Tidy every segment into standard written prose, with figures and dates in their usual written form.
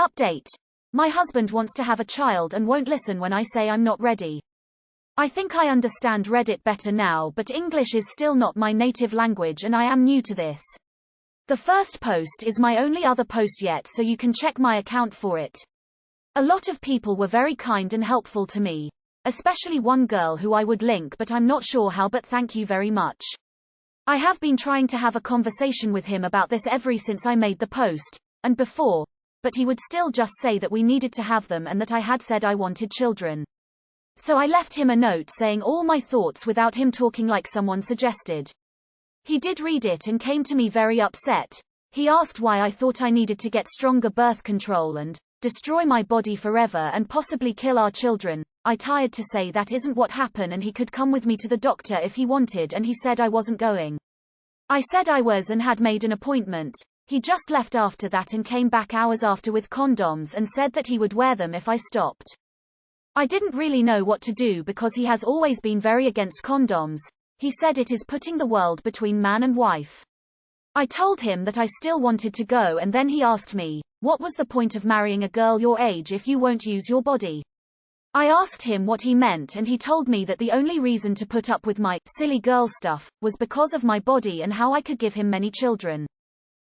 Update. My husband wants to have a child and won't listen when I say I'm not ready. I think I understand Reddit better now, but English is still not my native language and I am new to this. The first post is my only other post yet, so you can check my account for it. A lot of people were very kind and helpful to me. Especially one girl who I would link, but I'm not sure how, but thank you very much. I have been trying to have a conversation with him about this ever since I made the post, and before, but he would still just say that we needed to have them and that I had said I wanted children. So I left him a note saying all my thoughts without him talking like someone suggested. He did read it and came to me very upset. He asked why I thought I needed to get stronger birth control and destroy my body forever and possibly kill our children. I tried to say that isn't what happened and he could come with me to the doctor if he wanted, and he said I wasn't going. I said I was and had made an appointment. He just left after that and came back hours after with condoms and said that he would wear them if I stopped. I didn't really know what to do because he has always been very against condoms. He said it is putting the world between man and wife. I told him that I still wanted to go, and then he asked me, what was the point of marrying a girl your age if you won't use your body? I asked him what he meant and he told me that the only reason to put up with my silly girl stuff was because of my body and how I could give him many children.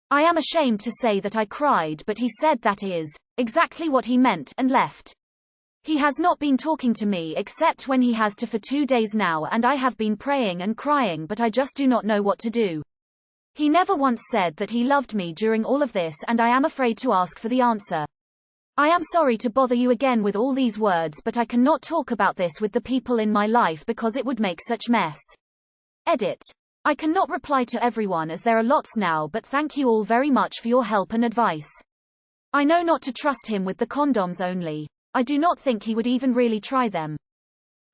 I am ashamed to say that I cried, but he said that is exactly what he meant and left. He has not been talking to me except when he has to for 2 days now, and I have been praying and crying, but I just do not know what to do. He never once said that he loved me during all of this, and I am afraid to ask for the answer. I am sorry to bother you again with all these words, but I cannot talk about this with the people in my life because it would make such mess. Edit. I cannot reply to everyone as there are lots now, but thank you all very much for your help and advice. I know not to trust him with the condoms only. I do not think he would even really try them.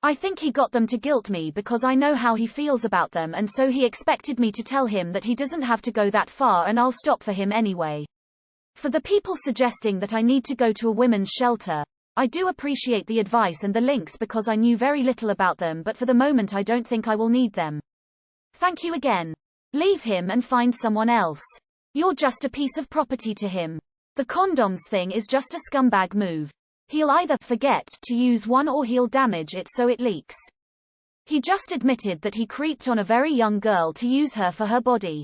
I think he got them to guilt me because I know how he feels about them, and so he expected me to tell him that he doesn't have to go that far and I'll stop for him anyway. For the people suggesting that I need to go to a women's shelter, I do appreciate the advice and the links because I knew very little about them, but for the moment I don't think I will need them. Thank you again. Leave him and find someone else. You're just a piece of property to him. The condoms thing is just a scumbag move. He'll either forget to use one or he'll damage it so it leaks. He just admitted that he creeped on a very young girl to use her for her body.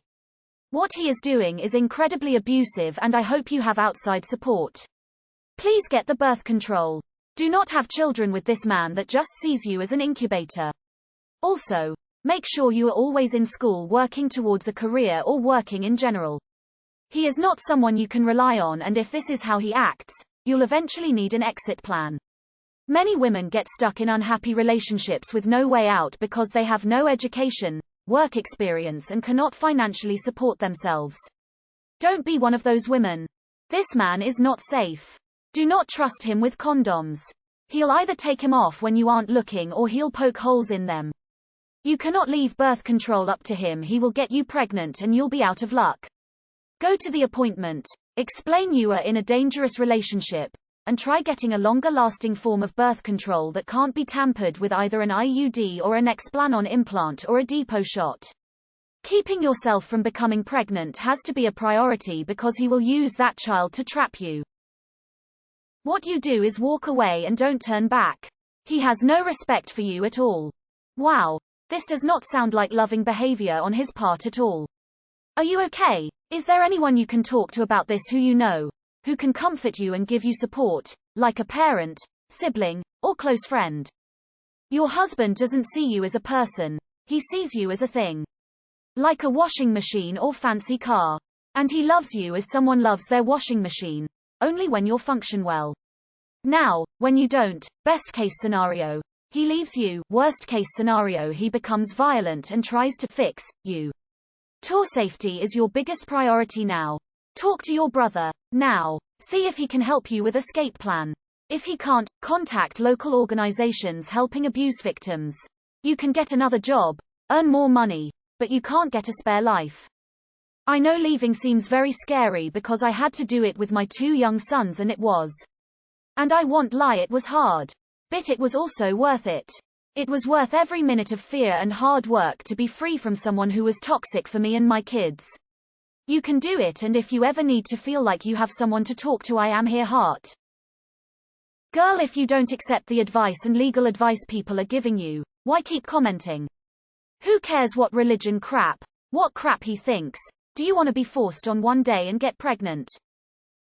What he is doing is incredibly abusive, and I hope you have outside support. Please get the birth control. Do not have children with this man that just sees you as an incubator. Also, make sure you are always in school working towards a career or working in general. He is not someone you can rely on, and if this is how he acts, you'll eventually need an exit plan. Many women get stuck in unhappy relationships with no way out because they have no education, work experience, and cannot financially support themselves. Don't be one of those women. This man is not safe. Do not trust him with condoms. He'll either take him off when you aren't looking or he'll poke holes in them. You cannot leave birth control up to him. He will get you pregnant and you'll be out of luck. Go to the appointment. Explain you are in a dangerous relationship, and try getting a longer-lasting form of birth control that can't be tampered with, either an IUD or an Nexplanon implant or a depot shot. Keeping yourself from becoming pregnant has to be a priority because he will use that child to trap you. What you do is walk away and don't turn back. He has no respect for you at all. Wow, this does not sound like loving behavior on his part at all. Are you okay? Is there anyone you can talk to about this who you know, who can comfort you and give you support, like a parent, sibling, or close friend? Your husband doesn't see you as a person, he sees you as a thing. Like a washing machine or fancy car. And he loves you as someone loves their washing machine, only when you function well. Now, when you don't, best case scenario, he leaves you, worst case scenario he becomes violent and tries to fix you. Your safety is your biggest priority now. Talk to your brother now. See if he can help you with escape plan. If he can't, contact local organizations helping abuse victims. You can get another job, earn more money, but you can't get a spare life. I know leaving seems very scary because I had to do it with my 2 young sons, and it was. And I won't lie, it was hard. But it was also worth it. It was worth every minute of fear and hard work to be free from someone who was toxic for me and my kids. You can do it, and if you ever need to feel like you have someone to talk to, I am here, heart. Girl, if you don't accept the advice and legal advice people are giving you, why keep commenting? Who cares what religion crap? What crap he thinks? Do you want to be forced on one day and get pregnant?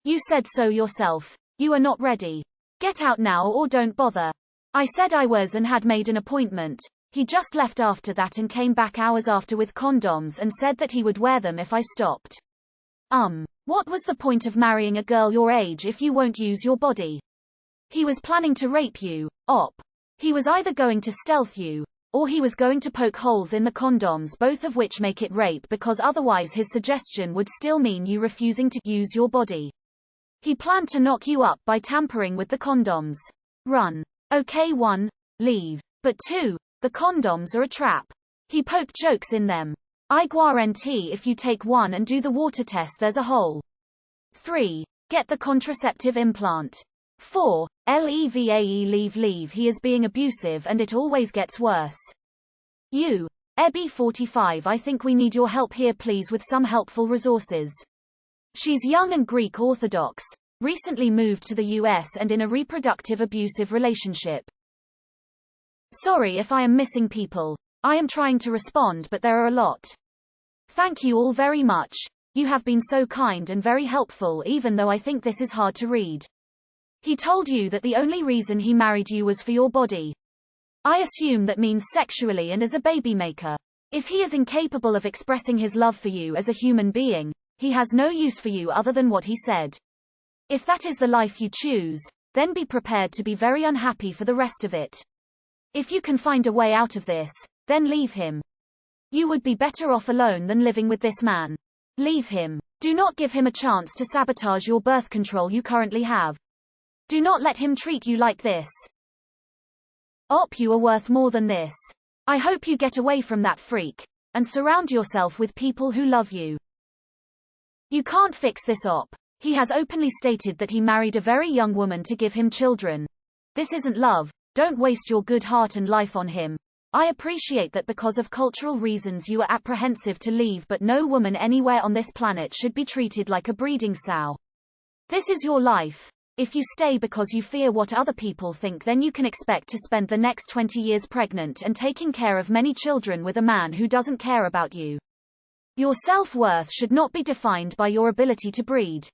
You said so yourself. You are not ready. Get out now or don't bother. I said I was and had made an appointment. He just left after that and came back hours after with condoms and said that he would wear them if I stopped. What was the point of marrying a girl your age if you won't use your body? He was planning to rape you, op. He was either going to stealth you, or he was going to poke holes in the condoms, both of which make it rape because otherwise his suggestion would still mean you refusing to use your body. He planned to knock you up by tampering with the condoms. Run. Okay, 1. Leave. But 2. The condoms are a trap. He poked jokes in them. I guarantee if you take one and do the water test there's a hole. 3. Get the contraceptive implant. 4. Leave. He is being abusive and it always gets worse. You. Ebby 45, I think we need your help here please with some helpful resources. She's young and Greek Orthodox, recently moved to the US and in a reproductive abusive relationship. Sorry if I am missing people. I am trying to respond but there are a lot. Thank you all very much. You have been so kind and very helpful even though I think this is hard to read. He told you that the only reason he married you was for your body. I assume that means sexually and as a baby maker. If he is incapable of expressing his love for you as a human being, he has no use for you other than what he said. If that is the life you choose, then be prepared to be very unhappy for the rest of it. If you can find a way out of this, then leave him. You would be better off alone than living with this man. Leave him. Do not give him a chance to sabotage your birth control you currently have. Do not let him treat you like this. You are worth more than this. I hope you get away from that freak, and surround yourself with people who love you. You can't fix this He has openly stated that he married a very young woman to give him children. This isn't love. Don't waste your good heart and life on him. I appreciate that because of cultural reasons you are apprehensive to leave, but no woman anywhere on this planet should be treated like a breeding sow. This is your life. If you stay because you fear what other people think, then you can expect to spend the next 20 years pregnant and taking care of many children with a man who doesn't care about you. Your self-worth should not be defined by your ability to breed.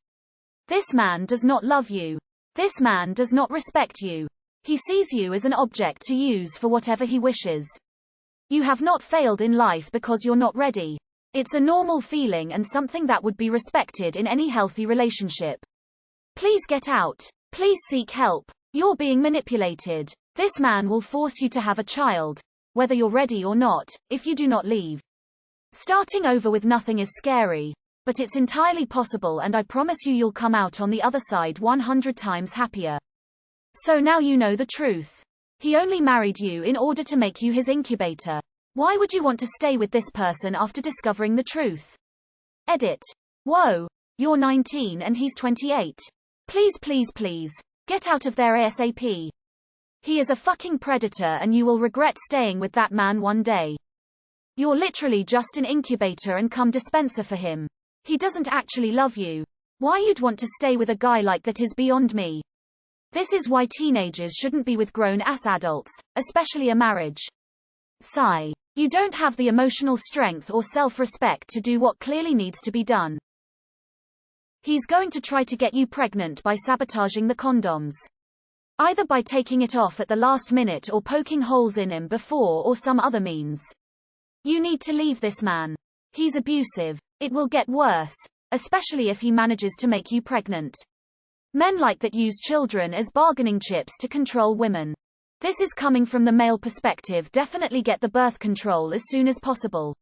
This man does not love you. This man does not respect you. He sees you as an object to use for whatever he wishes. You have not failed in life because you're not ready. It's a normal feeling and something that would be respected in any healthy relationship. Please get out. Please seek help. You're being manipulated. This man will force you to have a child, whether you're ready or not, if you do not leave. Starting over with nothing is scary, but it's entirely possible, and I promise you'll come out on the other side 100 times happier. So now you know the truth. He only married you in order to make you his incubator. Why would you want to stay with this person after discovering the truth? Edit. Whoa. You're 19 and he's 28. Please, get out of there ASAP. He is a fucking predator and you will regret staying with that man one day. You're literally just an incubator and cum dispenser for him. He doesn't actually love you. Why you'd want to stay with a guy like that is beyond me. This is why teenagers shouldn't be with grown-ass adults, especially a marriage. Sigh. You don't have the emotional strength or self-respect to do what clearly needs to be done. He's going to try to get you pregnant by sabotaging the condoms. Either by taking it off at the last minute or poking holes in him before, or some other means. You need to leave this man. He's abusive. It will get worse, especially if he manages to make you pregnant. Men like that use children as bargaining chips to control women. This is coming from the male perspective. Definitely get the birth control as soon as possible.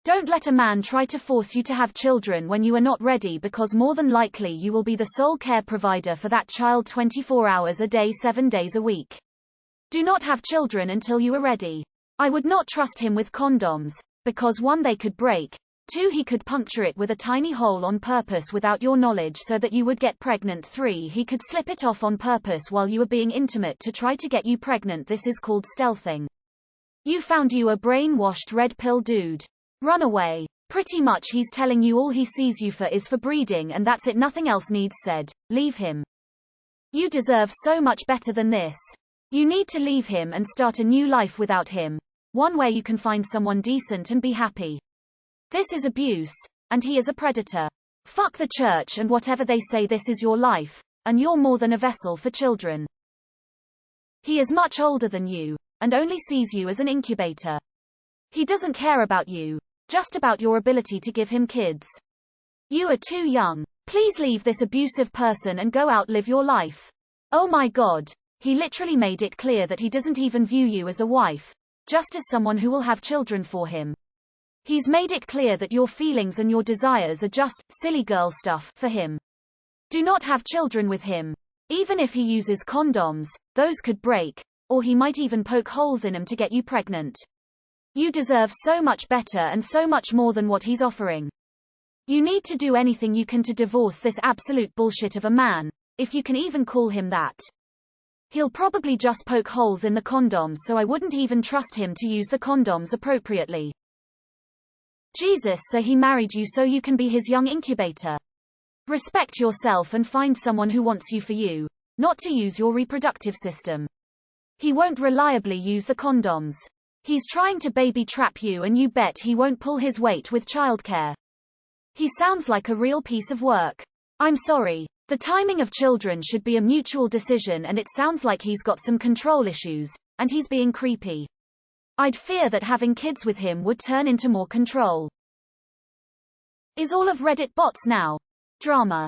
Don't let a man try to force you to have children when you are not ready, because more than likely you will be the sole care provider for that child 24 hours a day 7 days a week. Do not have children until you are ready. I would not trust him with condoms, because 1, they could break, 2, he could puncture it with a tiny hole on purpose without your knowledge so that you would get pregnant, 3, he could slip it off on purpose while you were being intimate to try to get you pregnant. This is called stealthing. You found you a brainwashed red pill dude. Run away. Pretty much he's telling you all he sees you for is for breeding and that's it, nothing else needs said. Leave him. You deserve so much better than this. You need to leave him and start a new life without him. One where you can find someone decent and be happy. This is abuse, and he is a predator. Fuck the church and whatever they say, this is your life, and you're more than a vessel for children. He is much older than you, and only sees you as an incubator. He doesn't care about you, just about your ability to give him kids. You are too young. Please leave this abusive person and go out, live your life. Oh my God. He literally made it clear that he doesn't even view you as a wife, just as someone who will have children for him. He's made it clear that your feelings and your desires are just silly girl stuff for him. Do not have children with him. Even if he uses condoms, those could break, or he might even poke holes in them to get you pregnant. You deserve so much better and so much more than what he's offering. You need to do anything you can to divorce this absolute bullshit of a man, if you can even call him that. He'll probably just poke holes in the condoms, so I wouldn't even trust him to use the condoms appropriately. Jesus, so he married you so you can be his young incubator. Respect yourself and find someone who wants you for you, not to use your reproductive system. He won't reliably use the condoms. He's trying to baby trap you, and you bet he won't pull his weight with childcare. He sounds like a real piece of work. I'm sorry. The timing of children should be a mutual decision, and it sounds like he's got some control issues, and he's being creepy. I'd fear that having kids with him would turn into more control. Is all of Reddit bots now? Drama.